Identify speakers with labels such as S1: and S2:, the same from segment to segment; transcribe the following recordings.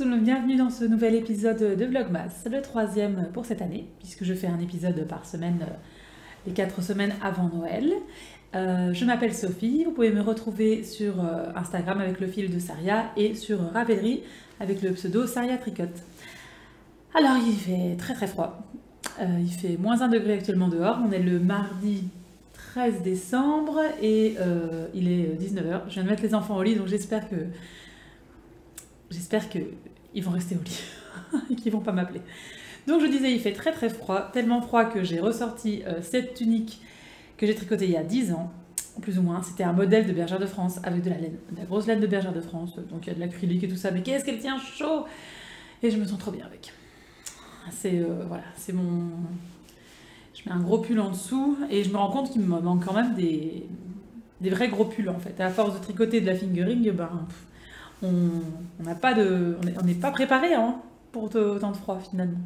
S1: bienvenue dans ce nouvel épisode de Vlogmas, le troisième pour cette année, puisque je fais un épisode par semaine, les 4 semaines avant Noël. Je m'appelle Sophie, vous pouvez me retrouver sur Instagram avec le fil de Saria et sur Ravelry avec le pseudo Saria Tricote. Alors il fait très très froid, il fait -1 degré actuellement dehors, on est le mardi 13 décembre et il est 19h. Je viens de mettre les enfants au lit, donc j'espère qu'ils vont rester au lit et qu'ils vont pas m'appeler. Donc je disais, il fait très très froid, tellement froid que j'ai ressorti cette tunique que j'ai tricotée il y a 10 ans, plus ou moins. C'était un modèle de bergère de France avec de la laine, de la grosse laine de bergère de France, donc il y a de l'acrylique et tout ça, mais qu'est-ce qu'elle tient chaud! Et je me sens trop bien avec. C'est voilà, c'est mon... Je mets un gros pull en dessous et je me rends compte qu'il me manque quand même des vrais gros pulls en fait. À force de tricoter de la fingering, ben... on n'a pas de, on n'est pas préparé hein, pour autant de froid finalement.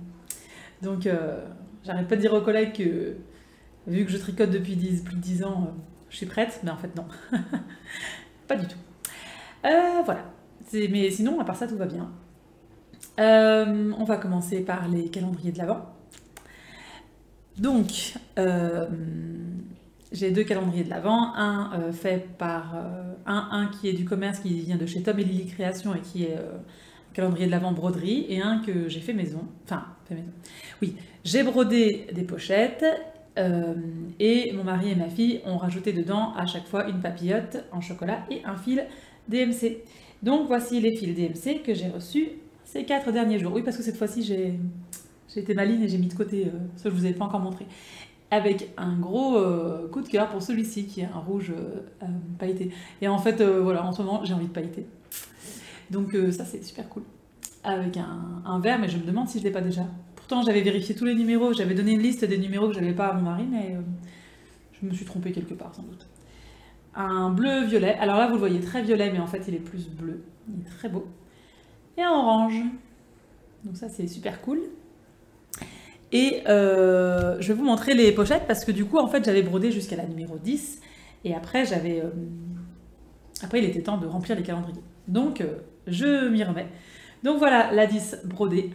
S1: Donc j'arrête pas de dire aux collègues que vu que je tricote depuis plus de 10 ans, je suis prête, mais en fait non, pas du tout. Voilà, mais sinon à part ça tout va bien. On va commencer par les calendriers de l'Avent. Donc j'ai 2 calendriers de l'Avent, un fait par un qui est du commerce, qui vient de chez Tom et Lily Création et qui est un calendrier de l'Avent broderie, et un que j'ai fait maison. Enfin, fait maison. Oui, j'ai brodé des pochettes et mon mari et ma fille ont rajouté dedans à chaque fois une papillote en chocolat et un fil DMC. Donc voici les fils DMC que j'ai reçus ces 4 derniers jours. Oui, parce que cette fois-ci j'ai été maligne et j'ai mis de côté ce que je vous avais pas encore montré. Avec un gros coup de cœur pour celui-ci qui est un rouge pailleté. Et en fait, voilà, en ce moment, j'ai envie de pailleter. Donc ça, c'est super cool. Avec un vert, mais je me demande si je ne l'ai pas déjà. Pourtant, j'avais vérifié tous les numéros, j'avais donné une liste des numéros que je n'avais pas à mon mari, mais je me suis trompée quelque part, sans doute. Un bleu-violet. Alors là, vous le voyez très violet, mais en fait, il est plus bleu. Il est très beau. Et un orange. Donc ça, c'est super cool. Et je vais vous montrer les pochettes parce que du coup, en fait, j'avais brodé jusqu'à la numéro 10 et après, après, il était temps de remplir les calendriers. Donc, je m'y remets. Donc voilà, la 10 brodée,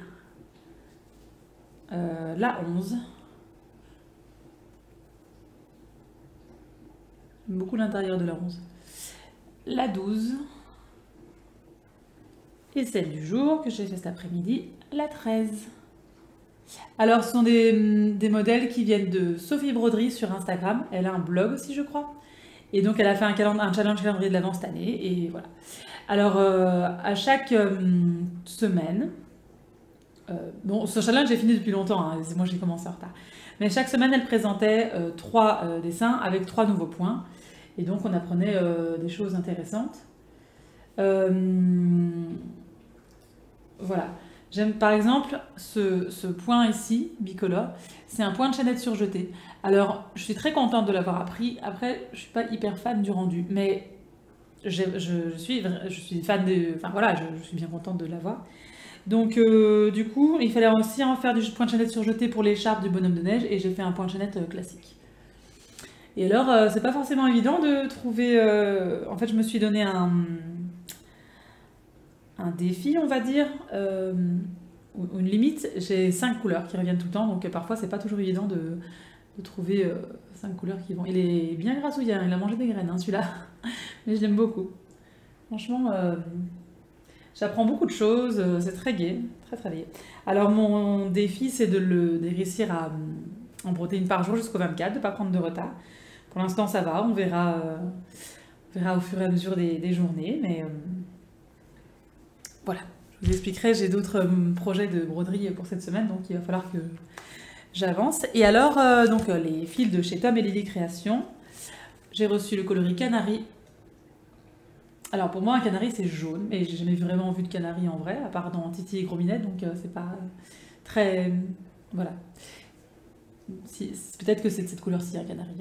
S1: la 11. J'aime beaucoup l'intérieur de la 11. La 12. Et celle du jour que j'ai fait cet après-midi, la 13. Alors, ce sont des modèles qui viennent de Sophie Broderie sur Instagram. Elle a un blog aussi, je crois. Et donc, elle a fait un challenge calendrier de l'Avent cette année. Et voilà. Alors, à chaque semaine... bon, ce challenge, j'ai fini depuis longtemps. Hein, moi, j'ai commencé en retard. Mais chaque semaine, elle présentait 3 dessins avec 3 nouveaux points. Et donc, on apprenait des choses intéressantes. Voilà. J'aime par exemple ce point ici, bicolore, c'est un point de chaînette surjeté. Alors, je suis très contente de l'avoir appris. Après, je suis pas hyper fan du rendu, mais je suis fan de... Enfin voilà, je suis bien contente de l'avoir. Donc, du coup, il fallait aussi en faire du point de chaînette surjeté pour l'écharpe du bonhomme de neige, et j'ai fait un point de chaînette classique. Et alors, c'est pas forcément évident de trouver... En fait, je me suis donné un défi, on va dire, une limite. J'ai 5 couleurs qui reviennent tout le temps, donc parfois c'est pas toujours évident de trouver 5 couleurs qui vont. Il est bien grassouillant, il a mangé des graines, hein, celui-là, mais je l'aime beaucoup. Franchement, j'apprends beaucoup de choses, c'est très gai, très très gai. Alors mon défi, c'est de réussir à en broder une par jour jusqu'au 24, de ne pas prendre de retard. Pour l'instant, ça va, on verra au fur et à mesure des journées, mais... Voilà, je vous expliquerai, j'ai d'autres projets de broderie pour cette semaine, donc il va falloir que j'avance. Et alors, donc les fils de chez Tom et Lily Création, j'ai reçu le coloris Canari. Alors pour moi, un canari c'est jaune, mais j'ai jamais vraiment vu de canari en vrai, à part dans Titi et Gros Minette, donc c'est pas très... Voilà. Peut-être que c'est de cette couleur-ci, un canari.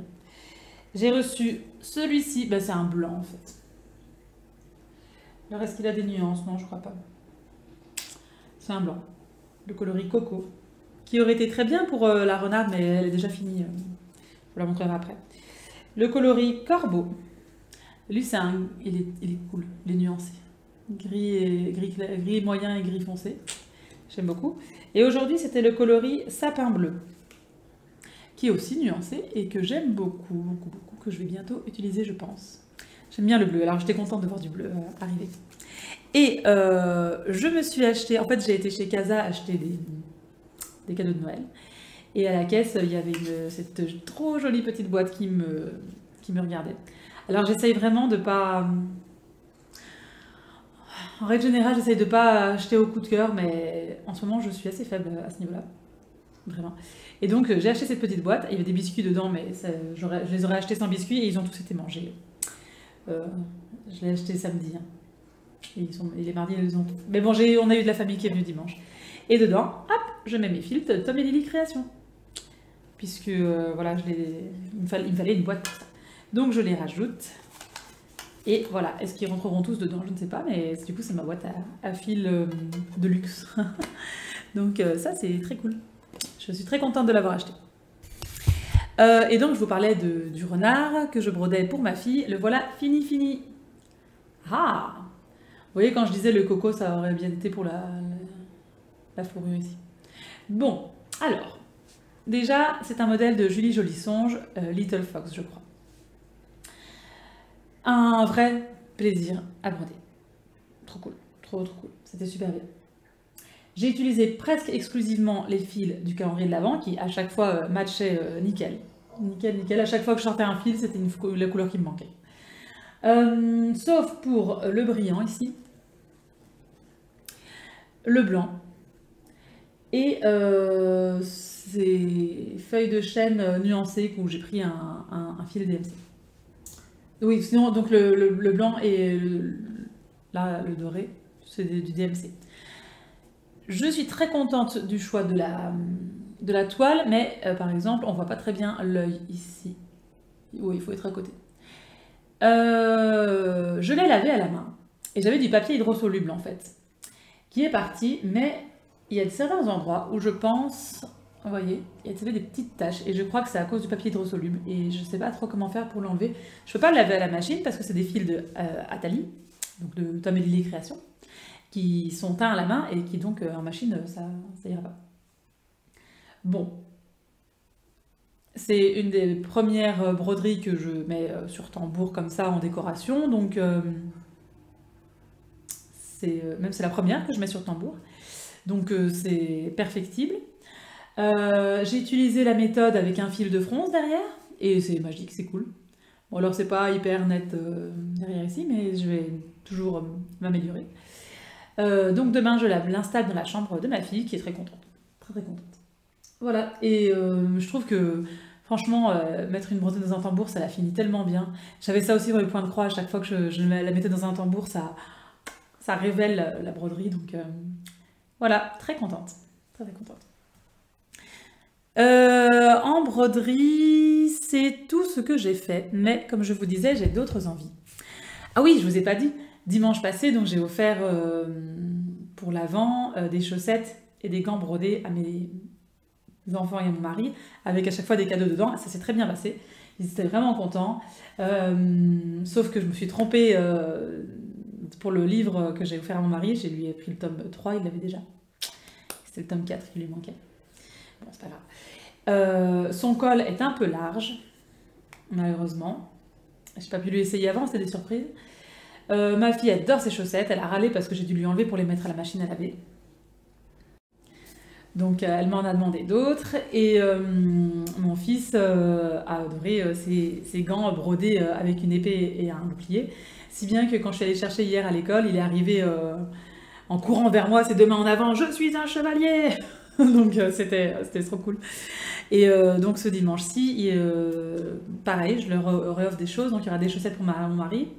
S1: J'ai reçu celui-ci, bah, c'est un blanc en fait. Alors, est-ce qu'il a des nuances? Non, je crois pas. C'est un blanc. Le coloris Coco. Qui aurait été très bien pour la renarde, mais elle est déjà finie. Je vous la montrerai après. Le coloris Corbeau. Lui, il est cool. Il est nuancé. gris moyen et gris foncé. J'aime beaucoup. Et aujourd'hui, c'était le coloris sapin bleu, qui est aussi nuancé et que j'aime beaucoup, que je vais bientôt utiliser, je pense. J'aime bien le bleu, alors j'étais contente de voir du bleu arriver. Et je me suis acheté, en fait j'ai été chez Casa acheter des cadeaux de Noël. Et à la caisse, il y avait cette trop jolie petite boîte qui me regardait. Alors j'essaye vraiment de pas... En règle générale, j'essaye de pas acheter au coup de cœur, mais en ce moment, je suis assez faible à ce niveau-là. Vraiment. Et donc, j'ai acheté cette petite boîte. Il y avait des biscuits dedans, mais je les aurais achetés sans biscuits et ils ont tous été mangés. Je l'ai acheté samedi. Hein. Et les mardis, ils ont tout. Mais bon, on a eu de la famille qui est venue dimanche. Et dedans, hop, je mets mes filtres Tom et Lily Création. Puisque, voilà, il me fallait une boîte pour ça. Donc, je les rajoute. Et voilà, est-ce qu'ils rentreront tous dedans? Je ne sais pas, mais du coup, c'est ma boîte à fil de luxe. Donc, ça, c'est très cool. Je suis très contente de l'avoir acheté. Et donc, je vous parlais du renard que je brodais pour ma fille. Le voilà fini. Ah! Vous voyez, quand je disais le coco, ça aurait bien été pour la fourrure ici. Bon, alors, déjà, c'est un modèle de Julie Jolisonge, Little Fox, je crois. Un vrai plaisir à broder. Trop cool, trop cool. C'était super bien. J'ai utilisé presque exclusivement les fils du calendrier de l'Avent qui à chaque fois matchaient nickel. Nickel. À chaque fois que je sortais un fil, c'était la couleur qui me manquait. Sauf pour le brillant ici, le blanc et ces feuilles de chêne nuancées où j'ai pris un fil DMC. Oui, sinon, donc le blanc et là, le doré, c'est du DMC. Je suis très contente du choix de la toile, mais par exemple, on voit pas très bien l'œil ici. Oui, il faut être à côté. Je l'ai lavé à la main, et j'avais du papier hydrosoluble en fait, qui est parti, mais il y a certains endroits où je pense... Vous voyez, il y a des petites taches et je crois que c'est à cause du papier hydrosoluble et je ne sais pas trop comment faire pour l'enlever. Je ne peux pas le laver à la machine parce que c'est des fils de Atali, donc de Tom et Lily Création, qui sont teints à la main et qui donc en machine ça ira pas. Bon, c'est une des premières broderies que je mets sur tambour comme ça en décoration, donc c'est la première que je mets sur tambour, donc c'est perfectible. J'ai utilisé la méthode avec un fil de fronce derrière, et c'est magique, c'est cool. Bon alors c'est pas hyper net derrière ici, mais je vais toujours m'améliorer. Donc demain je l'installe dans la chambre de ma fille, qui est très contente. Très contente. Voilà, et je trouve que franchement, mettre une broderie dans un tambour, ça la finit tellement bien. J'avais ça aussi dans les points de croix, à chaque fois que je la mettais dans un tambour, ça révèle la broderie, donc voilà, très contente. Très contente. En broderie, c'est tout ce que j'ai fait, mais comme je vous disais, j'ai d'autres envies. Ah oui, je vous ai pas dit, dimanche passé, donc j'ai offert pour l'Avent des chaussettes et des gants brodés à mes enfants et à mon mari, avec à chaque fois des cadeaux dedans. Ça s'est très bien passé, ils étaient vraiment contents, sauf que je me suis trompée pour le livre que j'ai offert à mon mari, j'ai lui pris le tome 3, il l'avait déjà. C'était le tome 4 qui lui manquait. Bon, c'est pas grave. Son col est un peu large, malheureusement. Je n'ai pas pu lui essayer avant, c'était des surprises. Ma fille adore ses chaussettes, elle a râlé parce que j'ai dû lui enlever pour les mettre à la machine à laver. Donc elle m'en a demandé d'autres. Et mon fils a adoré ses gants brodés avec une épée et un bouclier. Si bien que quand je suis allée chercher hier à l'école, il est arrivé en courant vers moi, ses deux mains en avant, « Je suis un chevalier !» Donc c'était trop cool. Et donc ce dimanche-ci, pareil, je leur réoffre des choses. Donc il y aura des chaussettes pour mon mari.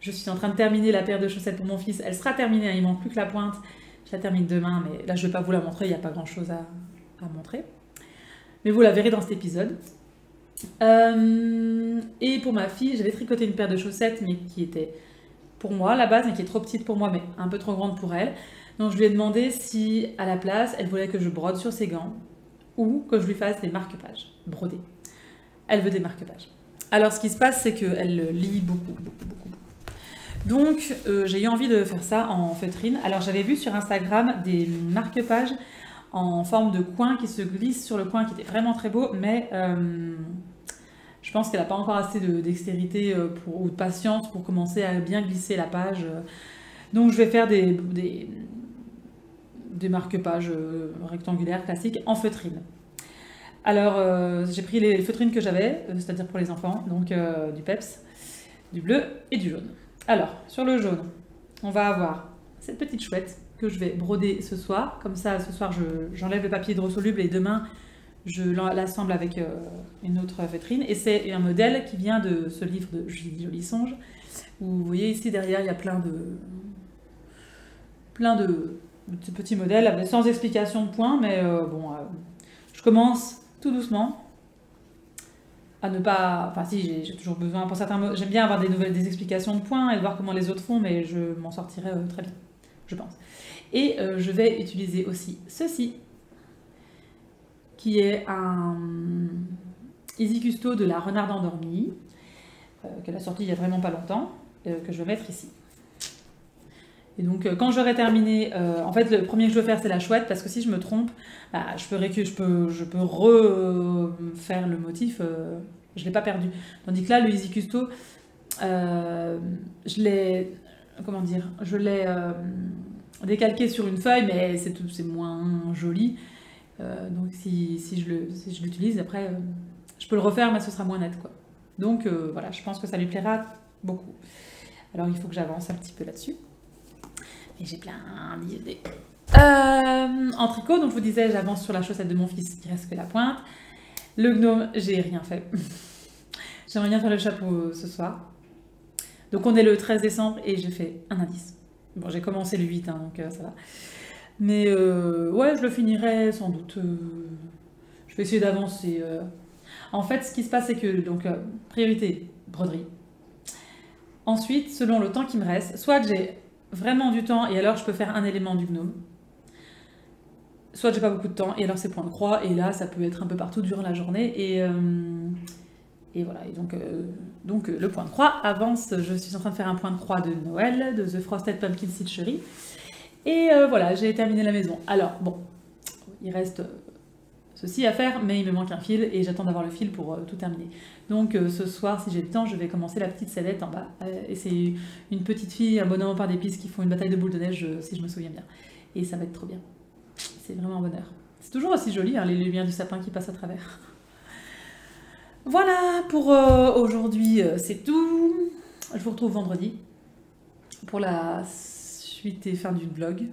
S1: Je suis en train de terminer la paire de chaussettes pour mon fils. Elle sera terminée, il ne manque plus que la pointe. Je la termine demain, mais là je ne vais pas vous la montrer, il n'y a pas grand-chose à montrer. Mais vous la verrez dans cet épisode. Et pour ma fille, j'avais tricoté une paire de chaussettes, mais qui était pour moi à la base, mais qui est trop petite pour moi, mais un peu trop grande pour elle. Donc je lui ai demandé si, à la place, elle voulait que je brode sur ses gants ou que je lui fasse des marque-pages brodés. Elle veut des marque-pages. Alors ce qui se passe, c'est qu'elle lit beaucoup. Donc j'ai eu envie de faire ça en feutrine. Alors j'avais vu sur Instagram des marque-pages en forme de coin qui se glisse sur le coin, qui était vraiment très beau, mais je pense qu'elle n'a pas encore assez de dextérité ou de patience pour commencer à bien glisser la page. Donc je vais faire des marque-pages rectangulaires classiques en feutrine. Alors j'ai pris les feutrines que j'avais, c'est-à-dire pour les enfants, donc du peps, du bleu et du jaune. Alors sur le jaune, on va avoir cette petite chouette que je vais broder ce soir. Comme ça, ce soir, j'enlève le papier hydrosoluble et demain, je l'assemble avec une autre feutrine. Et c'est un modèle qui vient de ce livre de Joli Songe, où vous voyez ici derrière, il y a plein de petits modèles sans explication de points, mais je commence tout doucement à ne pas... Enfin si, j'ai toujours besoin pour certains mots. J'aime bien avoir des explications de points et de voir comment les autres font, mais je m'en sortirai très bien, je pense. Et je vais utiliser aussi ceci, qui est un Easy Custo de la Renarde Endormie, qu'elle a sorti il y a vraiment pas longtemps, que je vais mettre ici. Et donc quand j'aurai terminé, en fait le premier que je veux faire c'est la chouette, parce que si je me trompe, bah, je peux refaire le motif, je ne l'ai pas perdu. Tandis que là, le Easy Custo, je l'ai, comment dire, je l'ai décalqué sur une feuille, mais c'est moins joli. Donc si je l'utilise, après, je peux le refaire, mais ce sera moins net, quoi. Donc voilà, je pense que ça lui plaira beaucoup. Alors il faut que j'avance un petit peu là-dessus. Et j'ai plein d'idées. En tricot, donc je vous disais, j'avance sur la chaussette de mon fils, qui reste que la pointe. Le gnome, j'ai rien fait. J'aimerais bien faire le chapeau ce soir. Donc on est le 13 décembre et j'ai fait un indice. Bon, j'ai commencé le 8, hein, donc ça va. Mais ouais, je le finirai sans doute. Je vais essayer d'avancer. En fait, ce qui se passe, c'est que, donc, priorité, broderie. Ensuite, selon le temps qui me reste, soit j'ai vraiment du temps et alors je peux faire un élément du gnome. Soit j'ai pas beaucoup de temps et alors c'est point de croix et là ça peut être un peu partout durant la journée et voilà. Et donc le point de croix avance. Je suis en train de faire un point de croix de Noël de The Frosted Pumpkin Seed Cherry et voilà, j'ai terminé la maison. Alors bon, il reste ceci à faire, mais il me manque un fil et j'attends d'avoir le fil pour tout terminer. Donc ce soir, si j'ai le temps, je vais commencer la petite sellette en bas. Et c'est une petite fille, un bonhomme en pain d'épices qui font une bataille de boules de neige, si je me souviens bien. Et ça va être trop bien. C'est vraiment un bonheur. C'est toujours aussi joli, hein, les lumières du sapin qui passent à travers. Voilà, pour aujourd'hui, c'est tout. Je vous retrouve vendredi pour la suite et fin du vlog.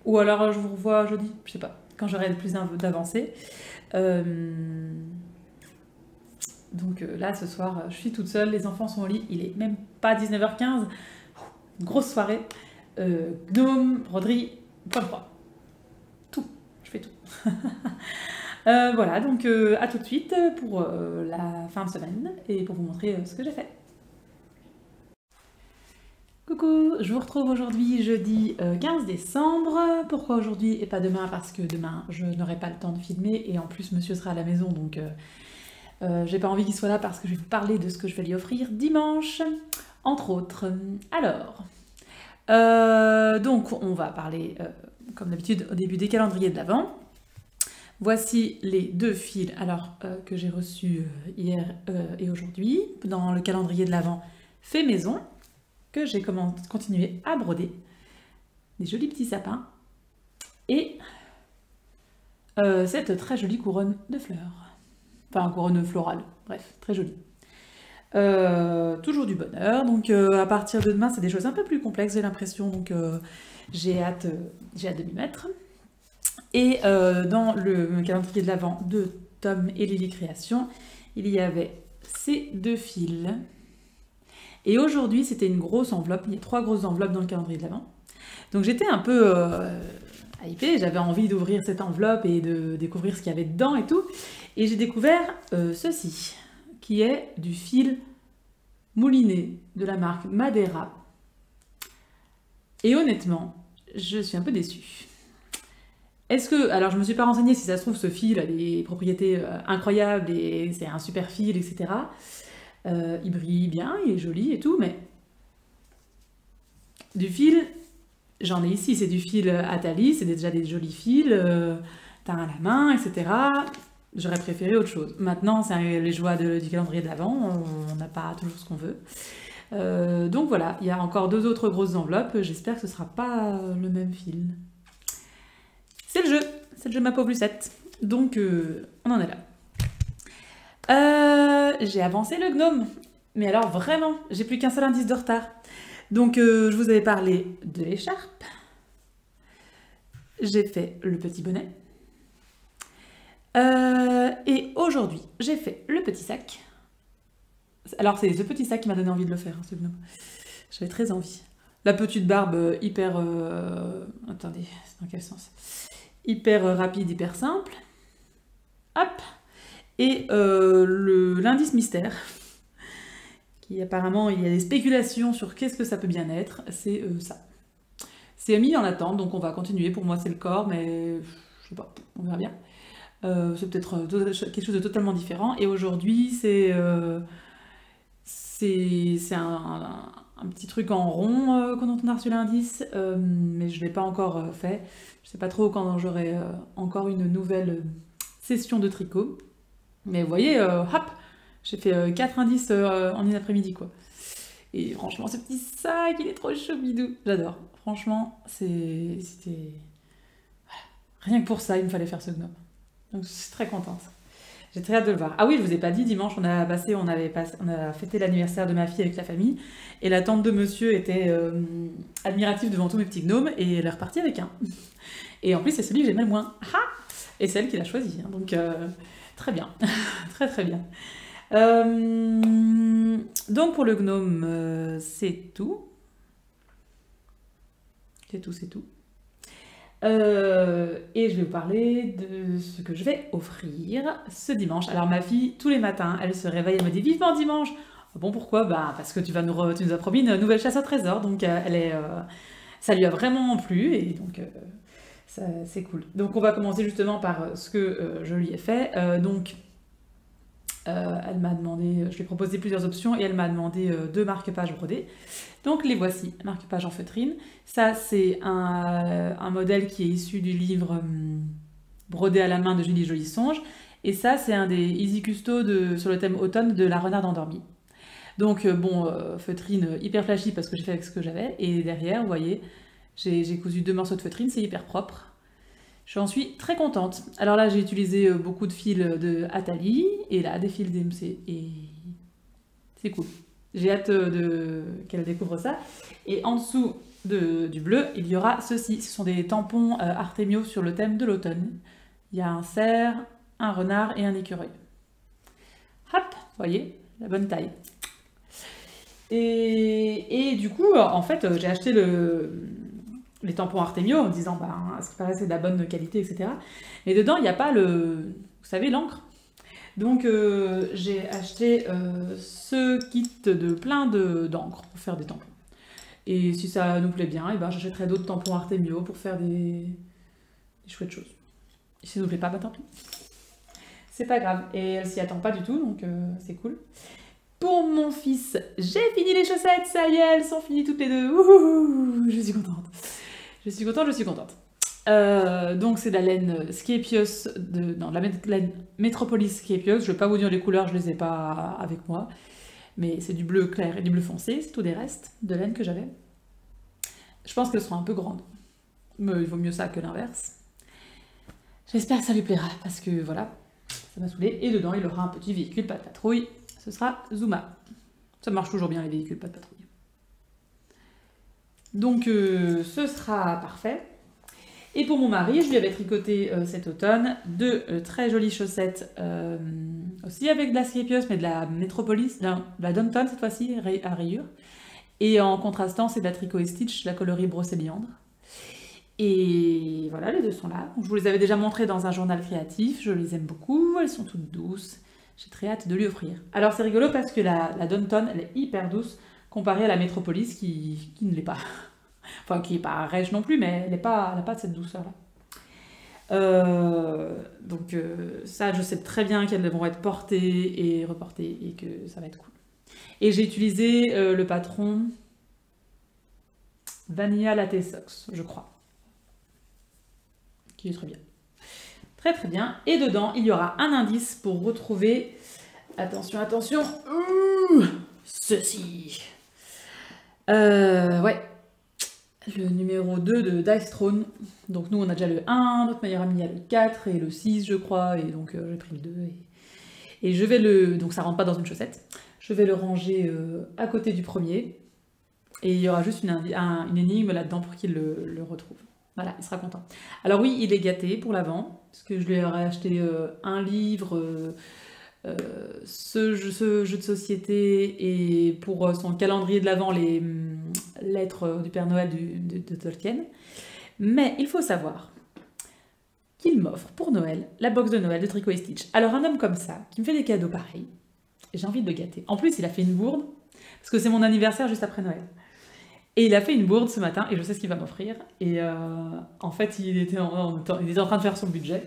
S1: Ou alors je vous revois jeudi, je sais pas, quand j'aurai plus d'avancée. Donc là, ce soir, je suis toute seule, les enfants sont au lit, il est même pas 19h15. Grosse soirée. Gnome, broderie, point de croix. Tout, je fais tout. Voilà, donc à tout de suite pour la fin de semaine et pour vous montrer ce que j'ai fait. Coucou, je vous retrouve aujourd'hui jeudi 15 décembre. Pourquoi aujourd'hui et pas demain? Parce que demain je n'aurai pas le temps de filmer et en plus monsieur sera à la maison, donc j'ai pas envie qu'il soit là parce que je vais vous parler de ce que je vais lui offrir dimanche, entre autres. Alors, donc on va parler comme d'habitude au début des calendriers de l'Avent. Voici les deux fils que j'ai reçus hier et aujourd'hui dans le calendrier de l'Avent fait maison, que j'ai continué à broder. Des jolis petits sapins et cette très jolie couronne de fleurs. Enfin, couronne florale, bref, très jolie. Toujours du bonheur, donc à partir de demain, c'est des choses un peu plus complexes, j'ai l'impression, donc j'ai hâte de m'y mettre. Et dans le calendrier de l'Avent de Tom et Lily Création, il y avait ces deux fils. Et aujourd'hui, c'était une grosse enveloppe. Il y a 3 grosses enveloppes dans le calendrier de l'Avent. Donc j'étais un peu hypée, j'avais envie d'ouvrir cette enveloppe et de découvrir ce qu'il y avait dedans et tout. Et j'ai découvert ceci, qui est du fil mouliné de la marque Madeira. Et honnêtement, je suis un peu déçue. Alors je me suis pas renseignée si ça se trouve ce fil a des propriétés incroyables et c'est un super fil, etc. Il brille bien, il est joli et tout, mais du fil, j'en ai ici, c'est du fil Atali, c'est déjà des jolis fils, teint à la main, etc. J'aurais préféré autre chose. Maintenant, c'est les joies du calendrier de l'Avent, on n'a pas toujours ce qu'on veut. Donc voilà, il y a encore 2 autres grosses enveloppes, j'espère que ce sera pas le même fil. C'est le jeu ma pauvre Lucette. Donc on en est là. J'ai avancé le gnome, mais alors vraiment, j'ai plus qu'un seul indice de retard. Donc je vous avais parlé de l'écharpe, j'ai fait le petit bonnet, et aujourd'hui j'ai fait le petit sac. Alors c'est ce petit sac qui m'a donné envie de le faire, hein, ce gnome. J'avais très envie. La petite barbe hyper... Attendez, c'est dans quel sens? Hyper rapide, hyper simple. Hop. Et l'indice mystère, qui apparemment, il y a des spéculations sur qu'est-ce que ça peut bien être, c'est ça. C'est mis en attente, donc on va continuer. Pour moi, c'est le corps, mais je sais pas, on verra bien. C'est peut-être quelque chose de totalement différent. Et aujourd'hui, c'est un petit truc en rond quand on a reçu l'indice, mais je ne l'ai pas encore fait. Je ne sais pas trop quand j'aurai encore une nouvelle session de tricot. Mais vous voyez, hop, j'ai fait 4 indices en une après-midi, quoi. Et franchement, ce petit sac, il est trop choubidou. J'adore. Franchement, c'était... Voilà. Rien que pour ça, il me fallait faire ce gnome. Donc je suis très contente. J'ai très hâte de le voir. Ah oui, je vous ai pas dit, dimanche, on a fêté l'anniversaire de ma fille avec la famille, et la tante de monsieur était admirative devant tous mes petits gnomes, et elle est repartie avec un. Et en plus, c'est celui que j'aimais le moins. Ah, et c'est elle qui l'a choisi, hein, donc très bien, très très bien. Donc pour le gnome, c'est tout. C'est tout. Et je vais vous parler de ce que je vais offrir ce dimanche. Alors ma fille, tous les matins, elle se réveille, elle me dit vivement dimanche. Bon, pourquoi? Bah parce que tu nous as promis une nouvelle chasse au trésor, donc ça lui a vraiment plu, et donc c'est cool. Donc on va commencer justement par ce que je lui ai fait. Elle m'a demandé, je lui ai proposé plusieurs options, et elle m'a demandé 2 marque-pages brodés. Donc les voici, marque-pages en feutrine. Ça, c'est un modèle qui est issu du livre Brodé à la main de Julie Joly-Songe. Et ça, c'est un des Easy Custo sur le thème automne de La Renarde endormie. Donc feutrine hyper flashy parce que j'ai fait avec ce que j'avais. Et derrière, vous voyez, j'ai cousu 2 morceaux de feutrine, c'est hyper propre. J'en suis très contente. Alors là, j'ai utilisé beaucoup de fils de Atali, et là, des fils DMC. Et c'est cool. J'ai hâte qu'elle découvre ça. Et en dessous du bleu, il y aura ceci. Ce sont des tampons Artemio sur le thème de l'automne. Il y a un cerf, un renard et un écureuil. Hop, vous voyez, la bonne taille. Et du coup, en fait, j'ai acheté les tampons Artemio en me disant, bah, à ce qui paraît, c'est de la bonne qualité, etc. Mais dedans, il n'y a pas vous savez, l'encre. Donc j'ai acheté ce kit de plein d'encre pour faire des tampons. Et si ça nous plaît bien, et ben, j'achèterai d'autres tampons Artemio pour faire des chouettes choses. Et si ça nous plaît pas, bah tant pis. C'est pas grave. Et elle s'y attend pas du tout, donc c'est cool. Pour mon fils, j'ai fini les chaussettes, ça y est, elles sont finies toutes les 2. Ouh, je suis contente. Je suis contente. Donc c'est de la laine Skepios, de la laine Metropolis Skepios. Je ne vais pas vous dire les couleurs, je ne les ai pas avec moi. Mais c'est du bleu clair et du bleu foncé, c'est tout des restes de laine que j'avais. Je pense qu'elles seront un peu grandes. Mais il vaut mieux ça que l'inverse. J'espère que ça lui plaira, parce que voilà, ça m'a saoulée. Et dedans, il aura un petit véhicule, pas de patrouille. Ce sera Zuma. Ça marche toujours bien les véhicules, pas de patrouille. Donc ce sera parfait. Et pour mon mari, je lui avais tricoté cet automne 2 très jolies chaussettes, aussi avec de la Skepios, mais de la Metropolis, de la Downton cette fois-ci, à rayures. Et en contrastant, c'est de la Tricot et Stitch, la coloris Brocéliande. Et voilà, les 2 sont là. Donc, je vous les avais déjà montrées dans un journal créatif, je les aime beaucoup, elles sont toutes douces. J'ai très hâte de lui offrir. Alors c'est rigolo parce que la Downton, elle est hyper douce comparée à la Metropolis qui ne l'est pas. Enfin, qui n'est pas rêche non plus, mais elle n'a pas cette douceur-là. Donc ça, je sais très bien qu'elles vont être portées et reportées et que ça va être cool. Et j'ai utilisé le patron Vanilla Latte Socks, je crois. Qui est très bien. Très très bien. Et dedans, il y aura un indice pour retrouver... Attention, attention. Ouh, ceci. Ouais. Le numéro 2 de Dice Throne. Donc nous, on a déjà le 1, notre meilleur ami a le 4 et le 6, je crois. Et donc j'ai pris le 2. Et je vais le... Donc ça rentre pas dans une chaussette. Je vais le ranger à côté du premier. Et il y aura juste une énigme là-dedans pour qu'il le retrouve. Voilà, il sera content. Alors oui, il est gâté pour l'avant, parce que je lui aurais acheté un livre, ce jeu de société, et pour son calendrier de l'avant, les lettres du Père Noël de Tolkien. Mais il faut savoir qu'il m'offre pour Noël la box de Noël de Tricot et Stitch. Alors un homme comme ça, qui me fait des cadeaux pareils, j'ai envie de le gâter. En plus, il a fait une bourde, parce que c'est mon anniversaire juste après Noël. Et il a fait une bourde ce matin, et je sais ce qu'il va m'offrir. Et en fait, il était en train de faire son budget.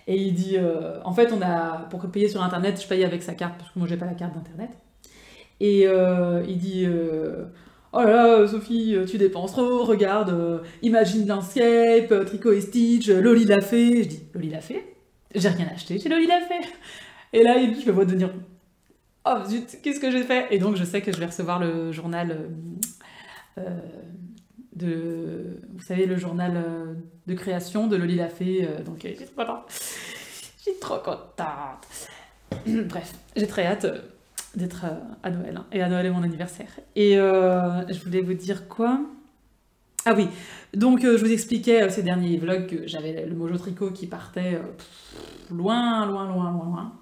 S1: Et il dit, en fait, pour payer sur Internet, je payais avec sa carte, parce que moi, j'ai pas la carte d'Internet. Et il dit, oh là là, Sophie, tu dépenses trop, regarde, Imagine Landscape, Tricot et Stitch, Loli l'a fait. Je dis, Loli l'a fait? J'ai rien acheté, j'ai Loli l'a fait. Et là, je le vois devenir, oh zut, qu'est-ce que j'ai fait? Et donc, je sais que je vais recevoir le journal... vous savez, le journal de création de Loli l'a fait, donc j'ai trop contente. Je suis trop contente. Bref, j'ai très hâte d'être à Noël, hein, et à Noël est mon anniversaire. Et je voulais vous dire quoi? Ah oui, donc je vous expliquais ces derniers vlogs que j'avais le Mojo Tricot qui partait loin, loin, loin, loin, loin.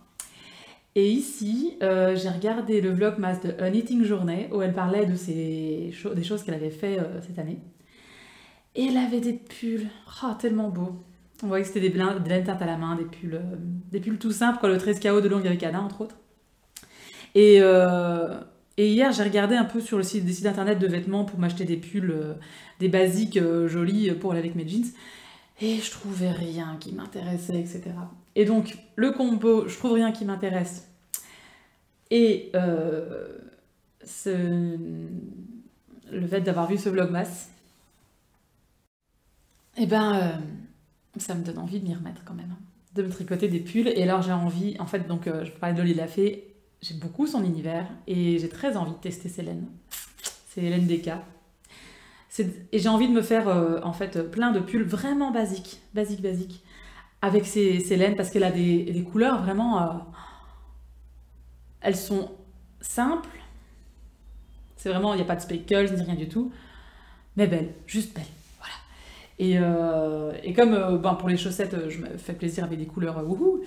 S1: Et ici, j'ai regardé le vlogmas de A Knitting Journey où elle parlait de des choses qu'elle avait fait cette année. Et elle avait des pulls, oh, tellement beaux. On voyait que c'était des laines teintes à la main, des pulls tout simples, quoi, le 13 KO de longue avec Anna, entre autres. Et hier, j'ai regardé un peu sur des sites internet de vêtements pour m'acheter des pulls, des basiques jolis pour aller avec mes jeans. Et je trouvais rien qui m'intéressait, etc. Et donc, le combo, je trouve rien qui m'intéresse. Et le fait d'avoir vu ce vlogmas, eh ben, ça me donne envie de m'y remettre quand même, hein, de me tricoter des pulls. Et alors j'ai envie, en fait, donc je parlais de Loli l'a fait, j'aime beaucoup son univers et j'ai très envie de tester ses laines. C'est Hélène Desca. Et j'ai envie de me faire en fait plein de pulls vraiment basiques, avec ses laines, parce qu'elle a des couleurs vraiment... elles sont simples, c'est vraiment, il n'y a pas de speckles ni rien du tout, mais belles, juste belles, voilà. Et comme pour les chaussettes, je me fais plaisir avec des couleurs wouhou,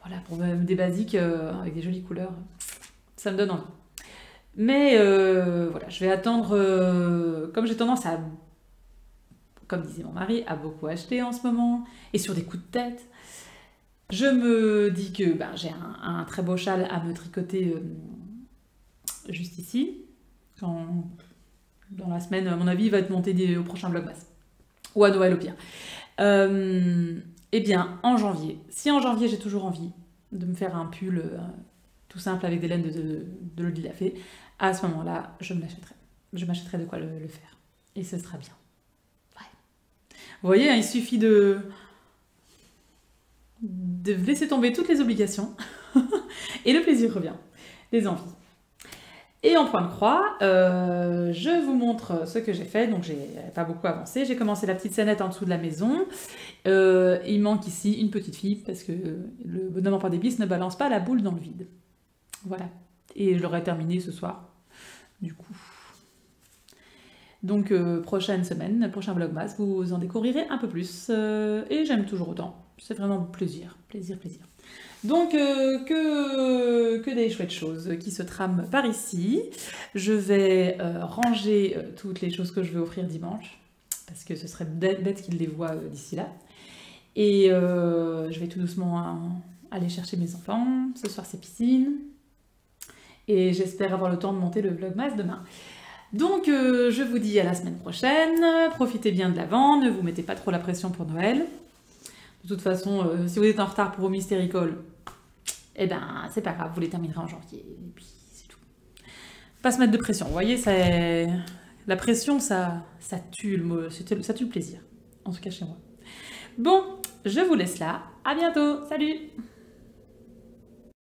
S1: voilà, pour des basiques avec des jolies couleurs, ça me donne envie. Mais voilà, je vais attendre, comme j'ai tendance à, comme disait mon mari, à beaucoup acheter en ce moment, et sur des coups de tête, je me dis que j'ai un très beau châle à me tricoter juste ici. Dans la semaine, à mon avis, il va être monté au prochain vlogmas. Ou à Noël au pire. Eh bien, en janvier, si en janvier j'ai toujours envie de me faire un pull tout simple avec des laines de Loli l'a fait, à ce moment-là, je me l'achèterai. Je m'achèterai de quoi le faire. Et ce sera bien. Ouais. Vous voyez, hein, il suffit de laisser tomber toutes les obligations et le plaisir revient, les envies. Et en point de croix, je vous montre ce que j'ai fait. Donc j'ai pas beaucoup avancé, j'ai commencé la petite scénette en dessous de la maison. Il manque ici une petite fille parce que le bonhomme en pain d'épices ne balance pas la boule dans le vide. Voilà, et je l'aurai terminé ce soir, du coup. Donc prochaine semaine, prochain vlogmas, vous en découvrirez un peu plus. Et j'aime toujours autant. C'est vraiment plaisir, plaisir, plaisir. Donc que des chouettes choses qui se trament par ici. Je vais ranger toutes les choses que je vais offrir dimanche, parce que ce serait bête qu'ils les voient d'ici là. Et je vais tout doucement aller chercher mes enfants. Ce soir c'est piscine. Et j'espère avoir le temps de monter le vlogmas demain. Donc je vous dis à la semaine prochaine, profitez bien de l'Avent, ne vous mettez pas trop la pression pour Noël. De toute façon, si vous êtes en retard pour vos mystéricals, eh ben c'est pas grave, vous les terminerez en janvier, et puis c'est tout. Pas se mettre de pression, vous voyez, La pression, ça tue ça tue le plaisir. En tout cas chez moi. Bon, je vous laisse là. À bientôt. Salut!